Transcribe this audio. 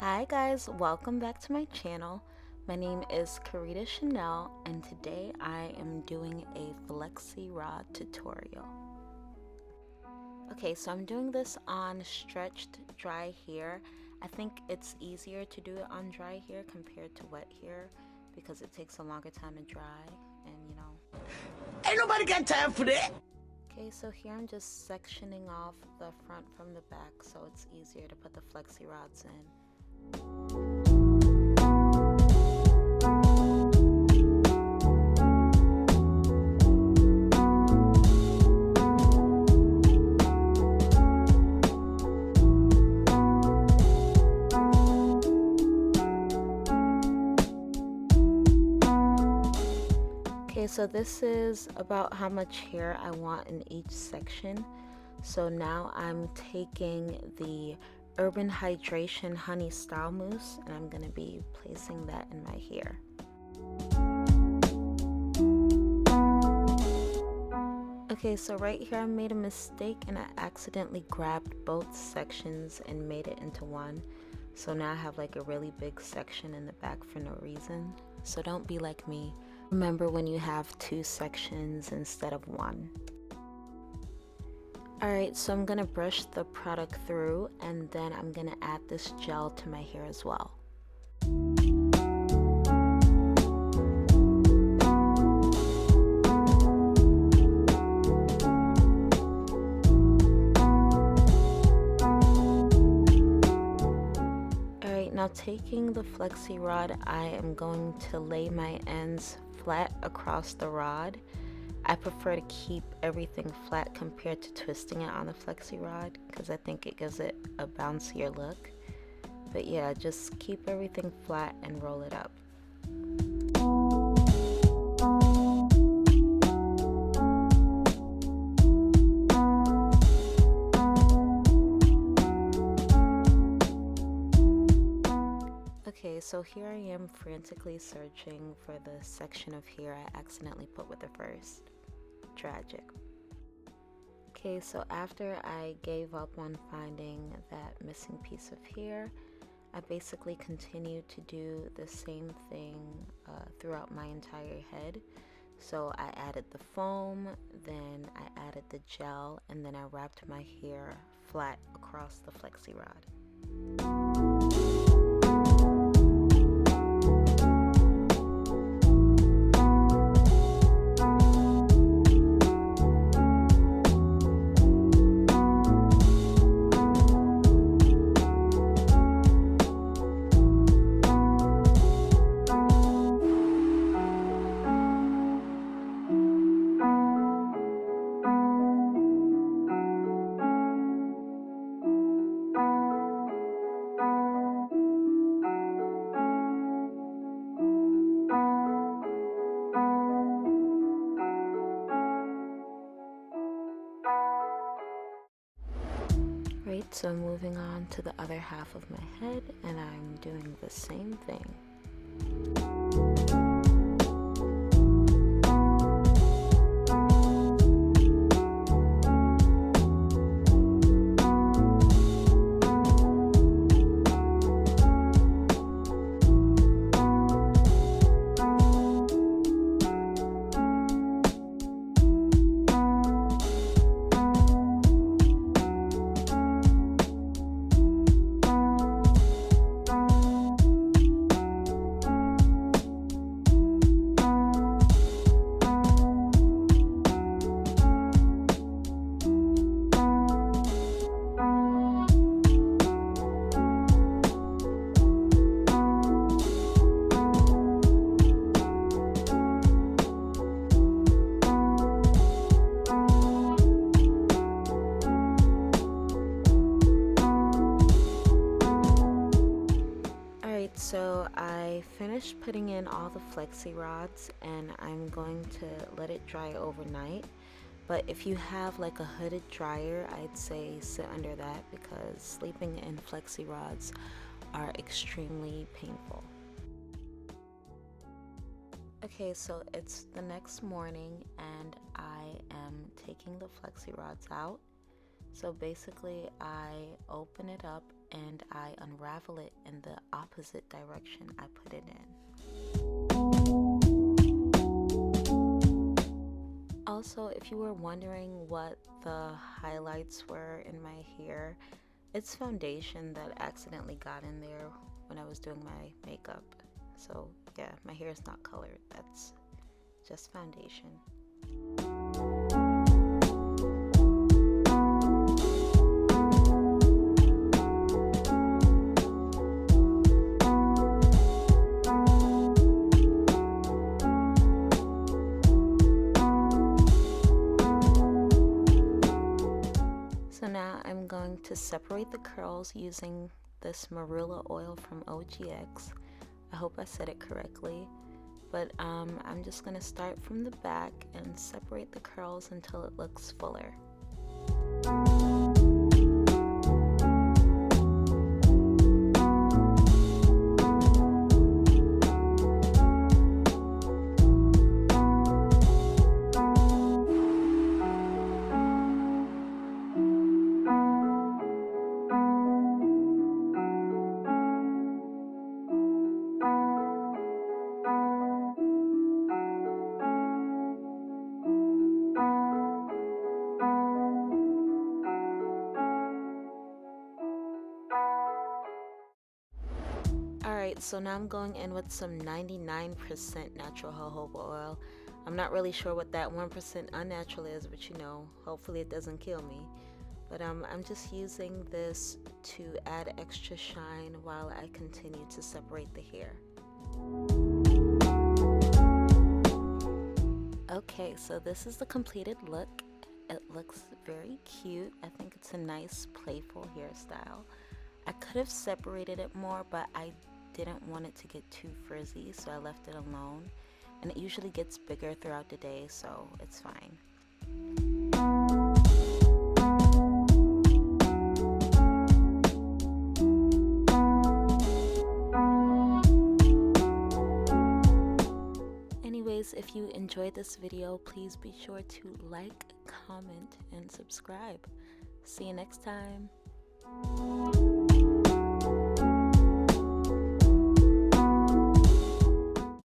Hi guys, welcome back to my channel. My name is Karita Chanel and today I am doing a Flexi Rod tutorial. Okay, so I'm doing this on stretched dry hair. I think it's easier to do it on dry hair compared to wet hair because it takes a longer time to dry and Ain't nobody got time for that. Okay, so here I'm just sectioning off the front from the back so it's easier to put the flexi rods in. Okay, so this is about how much hair I want in each section. So now I'm taking the Urban Hydration Honey Style Mousse and I'm going to be placing that in my hair. Okay, so right here I made a mistake and I accidentally grabbed both sections and made it into one. So now I have like a really big section in the back for no reason. So don't be like me. Remember when you have two sections instead of one. Alright, so I'm going to brush the product through and then I'm going to add this gel to my hair as well. Alright, now taking the flexi rod, I am going to lay my ends flat across the rod. I prefer to keep everything flat compared to twisting it on the flexi rod because I think it gives it a bouncier look. But yeah, just keep everything flat and roll it up. Okay, so here I am frantically searching for the section of hair I accidentally put with the first. Tragic. Okay, so after I gave up on finding that missing piece of hair, I basically continued to do the same thing throughout my entire head. So I added the foam, then I added the gel, and then I wrapped my hair flat across the flexi rod. Right, so moving on to the other half of my head, and I'm doing the same thing. So I finished putting in all the flexi rods and I'm going to let it dry overnight. But if you have like a hooded dryer, I'd say sit under that because sleeping in flexi rods are extremely painful. Okay, so it's the next morning and I am taking the flexi rods out. So basically I open it up and I unravel it in the opposite direction I put it in. Also, if you were wondering what the highlights were in my hair, it's foundation that accidentally got in there when I was doing my makeup. So yeah, my hair is not colored, that's just foundation. So now I'm going to separate the curls using this marula oil from OGX. I hope I said it correctly, but I'm just going to start from the back and separate the curls until it looks fuller. Alright, so now I'm going in with some 99% natural jojoba oil. I'm not really sure what that 1% unnatural is, but you know, hopefully it doesn't kill me. But I'm just using this to add extra shine while I continue to separate the hair. Okay, so this is the completed look. It looks very cute. I think it's a nice, playful hairstyle. I could have separated it more, but I didn't want it to get too frizzy, so I left it alone. And it usually gets bigger throughout the day, so it's fine. Anyways, if you enjoyed this video, please be sure to like, comment, and subscribe. See you next time.